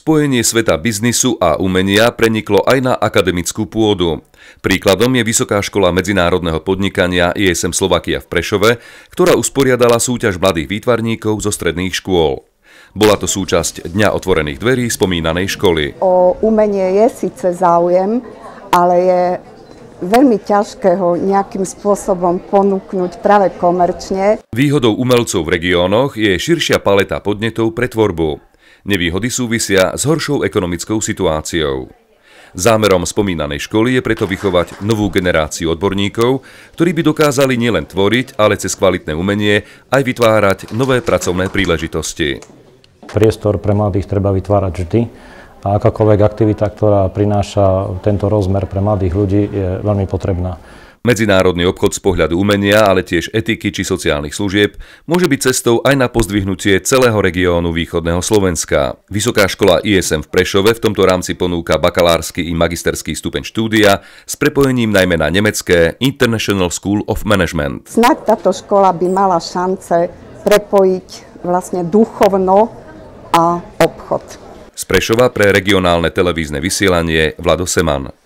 Spojenie sveta biznisu a umenia preniklo aj na akademickú pôdu. Príkladom je Vysoká škola medzinárodného podnikania ISM Slovakia v Prešove, ktorá usporiadala súťaž mladých výtvarníkov zo stredných škôl. Bola to súčasť Dňa otvorených dverí spomínanej školy. O umenie je síce záujem, ale je veľmi ťažké ho nejakým spôsobom ponúknuť práve komerčne. Výhodou umelcov v regiónoch je širšia paleta podnetov pre tvorbu. Nevýhody súvisia s horšou ekonomickou situáciou. Zámerom spomínanej školy je preto vychovať novú generáciu odborníkov, ktorí by dokázali nielen tvoriť, ale cez kvalitné umenie aj vytvárať nové pracovné príležitosti. Priestor pre mladých treba vytvárať vždy a akákoľvek aktivita, ktorá prináša tento rozmer pre mladých ľudí, je veľmi potrebná. Medzinárodný obchod z pohľadu umenia, ale tiež etiky či sociálnych služieb môže byť cestou aj na pozdvihnutie celého regiónu východného Slovenska. Vysoká škola ISM v Prešove v tomto rámci ponúka bakalársky i magisterský stupeň štúdia s prepojením najmä na nemecké International School of Management. Snáď táto škola by mala šance prepojiť vlastne duchovno a obchod. Z Prešova pre regionálne televízne vysielanie Vlado Seman.